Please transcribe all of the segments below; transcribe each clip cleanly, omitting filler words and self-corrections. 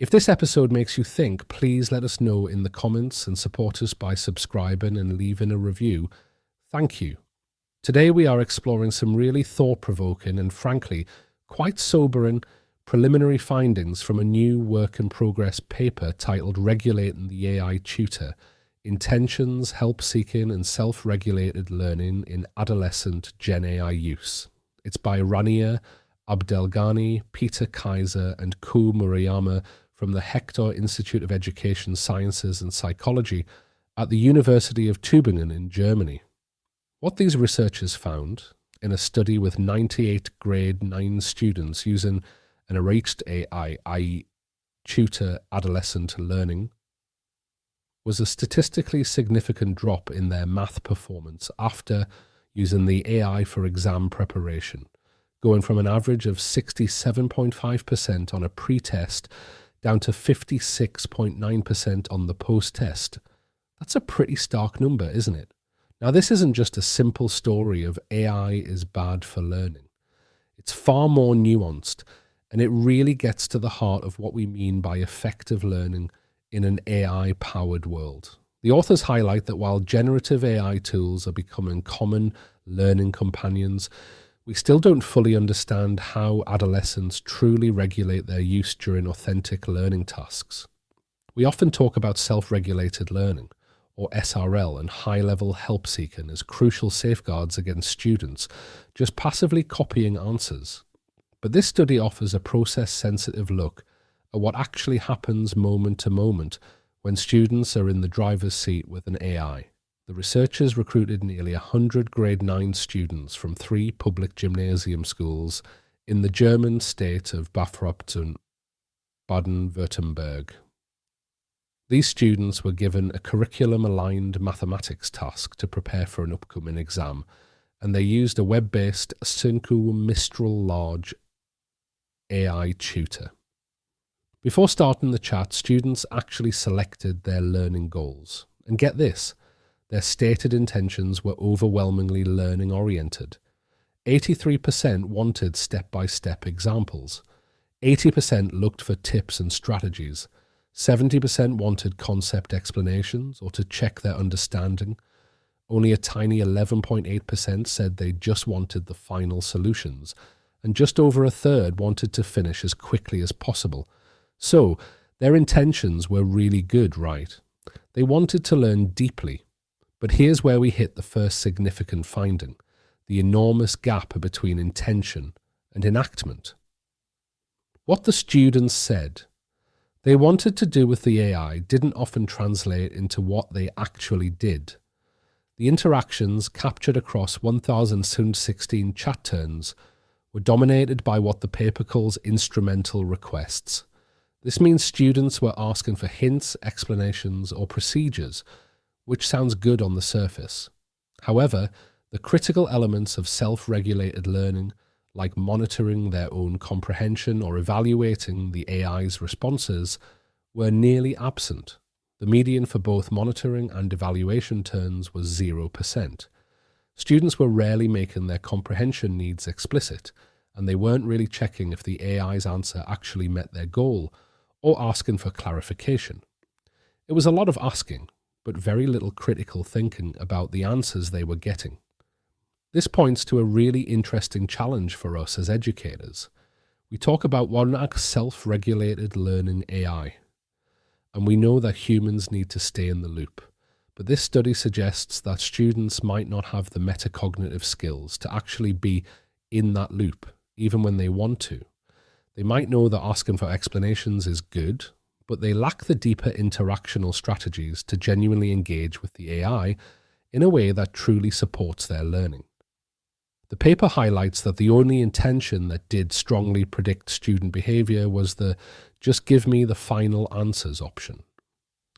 If this episode makes you think, please let us know in the comments and support us by subscribing and leaving a review. Thank you. Today we are exploring some really thought-provoking and frankly quite sobering preliminary findings from a new work-in-progress paper titled Regulating the AI Tutor: Intentions, Help-Seeking and Self-Regulated Learning in Adolescent GenAI Use. It's by Rania Abdelghani, Peter Kaiser and Ku Murayama from the Hector Institute of Education Sciences and Psychology at the University of Tübingen in Germany. What these researchers found in a study with 98 grade 9 students using an enriched AI, i.e. tutor adolescent learning, was a statistically significant drop in their math performance after using the AI for exam preparation, going from an average of 67.5% on a pre-test down to 56.9% on the post-test. That's a pretty stark number, isn't it? Now, this isn't just a simple story of AI is bad for learning. It's far more nuanced, and it really gets to the heart of what we mean by effective learning in an AI-powered world. The authors highlight that while generative AI tools are becoming common learning companions, we still don't fully understand how adolescents truly regulate their use during authentic learning tasks. We often talk about self-regulated learning, or SRL, and high-level help-seeking as crucial safeguards against students just passively copying answers. But this study offers a process-sensitive look at what actually happens moment to moment when students are in the driver's seat with an AI. The researchers recruited nearly 100 grade 9 students from 3 public gymnasium schools in the German state of Baden-Württemberg. These students were given a curriculum-aligned mathematics task to prepare for an upcoming exam, and they used a web-based Syncu Mistral Large AI tutor. Before starting the chat, students actually selected their learning goals. And get this, their stated intentions were overwhelmingly learning-oriented. 83% wanted step-by-step examples. 80% looked for tips and strategies. 70% wanted concept explanations or to check their understanding. Only a tiny 11.8% said they just wanted the final solutions. And just over a third wanted to finish as quickly as possible. So, their intentions were really good, right? They wanted to learn deeply. But here's where we hit the first significant finding: the enormous gap between intention and enactment. What the students said they wanted to do with the AI didn't often translate into what they actually did. The interactions captured across 1,016 chat turns were dominated by what the paper calls instrumental requests. This means students were asking for hints, explanations, or procedures, which sounds good on the surface. However, the critical elements of self-regulated learning, like monitoring their own comprehension or evaluating the AI's responses, were nearly absent. The median for both monitoring and evaluation turns was 0%. Students were rarely making their comprehension needs explicit, and they weren't really checking if the AI's answer actually met their goal, or asking for clarification. It was a lot of asking, but very little critical thinking about the answers they were getting. This points to a really interesting challenge for us as educators. We talk about one self-regulated learning AI, and we know that humans need to stay in the loop. But this study suggests that students might not have the metacognitive skills to actually be in that loop, even when they want to. They might know that asking for explanations is good, but they lack the deeper interactional strategies to genuinely engage with the AI in a way that truly supports their learning. The paper highlights that the only intention that did strongly predict student behavior was the "just give me the final answers" option.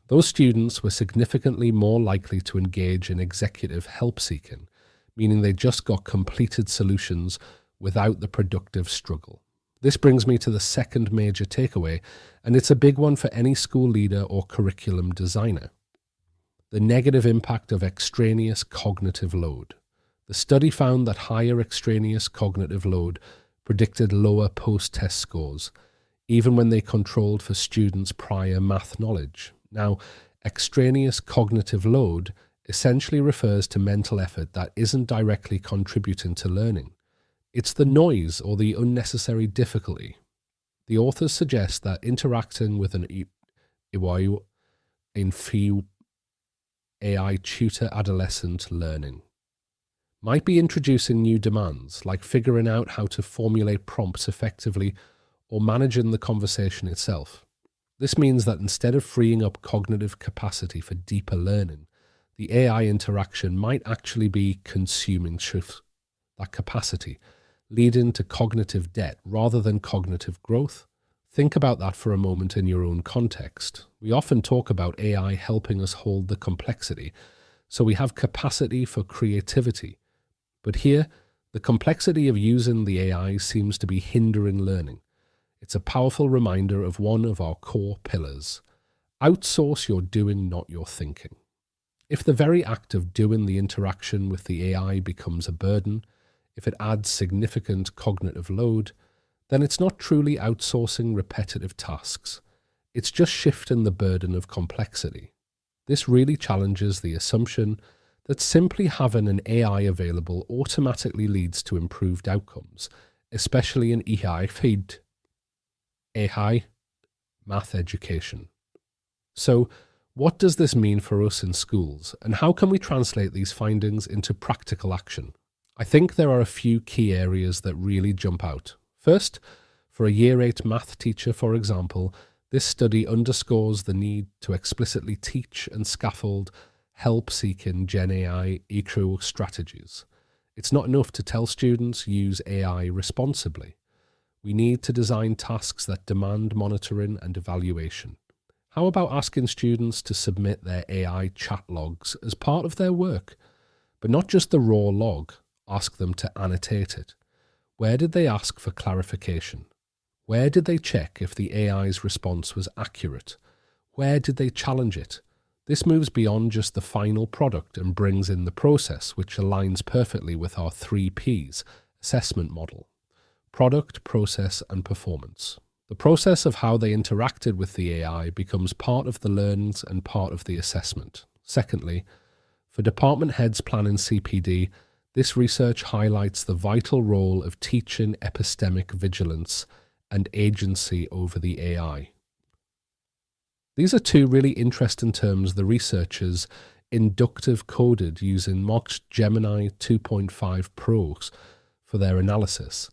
Those students were significantly more likely to engage in executive help-seeking, meaning they just got completed solutions without the productive struggle. This brings me to the second major takeaway, and it's a big one for any school leader or curriculum designer: the negative impact of extraneous cognitive load. The study found that higher extraneous cognitive load predicted lower post-test scores, even when they controlled for students' prior math knowledge. Now, extraneous cognitive load essentially refers to mental effort that isn't directly contributing to learning. It's the noise or the unnecessary difficulty. The authors suggest that interacting with an AI tutor adolescent learning might be introducing new demands, like figuring out how to formulate prompts effectively or managing the conversation itself. This means that instead of freeing up cognitive capacity for deeper learning, the AI interaction might actually be consuming that capacity, leading to cognitive debt rather than cognitive growth. Think about that for a moment in your own context. We often talk about AI helping us hold the complexity, so we have capacity for creativity. But here, the complexity of using the AI seems to be hindering learning. It's a powerful reminder of one of our core pillars. Outsource your doing, not your thinking. If the very act of doing the interaction with the AI becomes a burden, if it adds significant cognitive load, then it's not truly outsourcing repetitive tasks. It's just shifting the burden of complexity. This really challenges the assumption that simply having an AI available automatically leads to improved outcomes, especially in AI math education. So, what does this mean for us in schools, and how can we translate these findings into practical action? I think there are a few key areas that really jump out. First, for a Year 8 math teacher, for example, this study underscores the need to explicitly teach and scaffold help-seeking GenAI eco strategies. It's not enough to tell students use AI responsibly. We need to design tasks that demand monitoring and evaluation. How about asking students to submit their AI chat logs as part of their work? But not just the raw log, ask them to annotate it. Where did they ask for clarification? Where did they check if the AI's response was accurate? Where did they challenge it? This moves beyond just the final product and brings in the process, which aligns perfectly with our 3Ps assessment model: product, process, and performance. The process of how they interacted with the AI becomes part of the learnings and part of the assessment. Secondly, for department heads planning CPD, this research highlights the vital role of teaching epistemic vigilance and agency over the AI. These are two really interesting terms the researchers inductive coded using mocked Gemini 2.5 Pros for their analysis.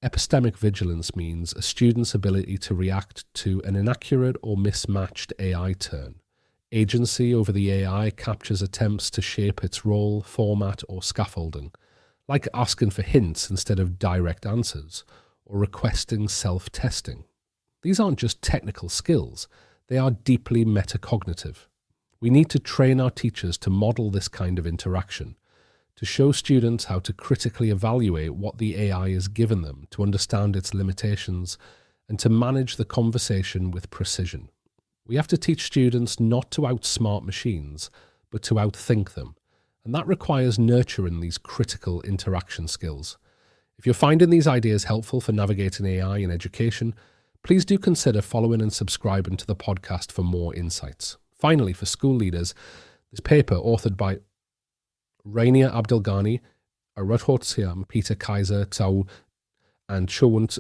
Epistemic vigilance means a student's ability to react to an inaccurate or mismatched AI turn. Agency over the AI captures attempts to shape its role, format, or scaffolding, like asking for hints instead of direct answers, or requesting self-testing. These aren't just technical skills, they are deeply metacognitive. We need to train our teachers to model this kind of interaction, to show students how to critically evaluate what the AI is given them, to understand its limitations, and to manage the conversation with precision. We have to teach students not to outsmart machines, but to outthink them, and that requires nurturing these critical interaction skills. If you're finding these ideas helpful for navigating AI in education, please do consider following and subscribing to the podcast for more insights. Finally, for school leaders, this paper, authored by Rainier Abdelghani, Aruthotsiam, Peter Kaiser, Tsau, and Chowunt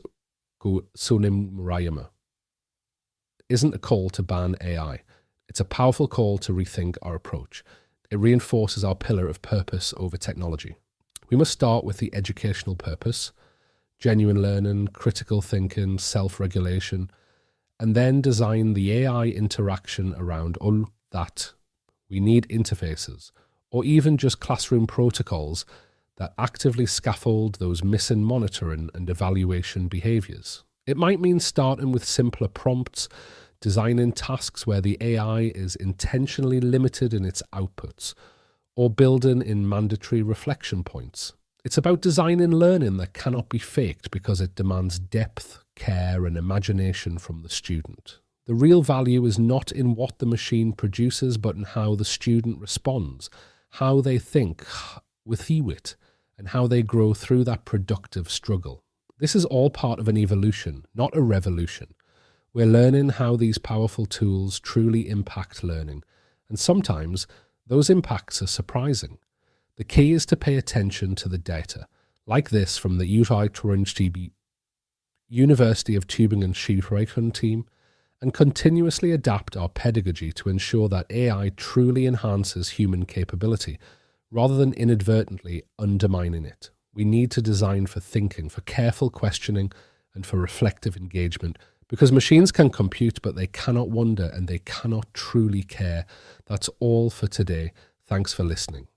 Sunim Murayama, isn't a call to ban AI. It's a powerful call to rethink our approach. It reinforces our pillar of purpose over technology. We must start with the educational purpose: genuine learning, critical thinking, self-regulation, and then design the AI interaction around all that. We need interfaces, or even just classroom protocols that actively scaffold those missing monitoring and evaluation behaviors. It might mean starting with simpler prompts, designing tasks where the AI is intentionally limited in its outputs, or building in mandatory reflection points. It's about designing learning that cannot be faked because it demands depth, care, and imagination from the student. The real value is not in what the machine produces, but in how the student responds, how they think with it, and how they grow through that productive struggle. This is all part of an evolution, not a revolution. We're learning how these powerful tools truly impact learning, and sometimes those impacts are surprising. The key is to pay attention to the data, like this from the University of Tübingen Schulreichen team, and continuously adapt our pedagogy to ensure that AI truly enhances human capability, rather than inadvertently undermining it. We need to design for thinking, for careful questioning, and for reflective engagement, because machines can compute, but they cannot wonder and they cannot truly care. That's all for today. Thanks for listening.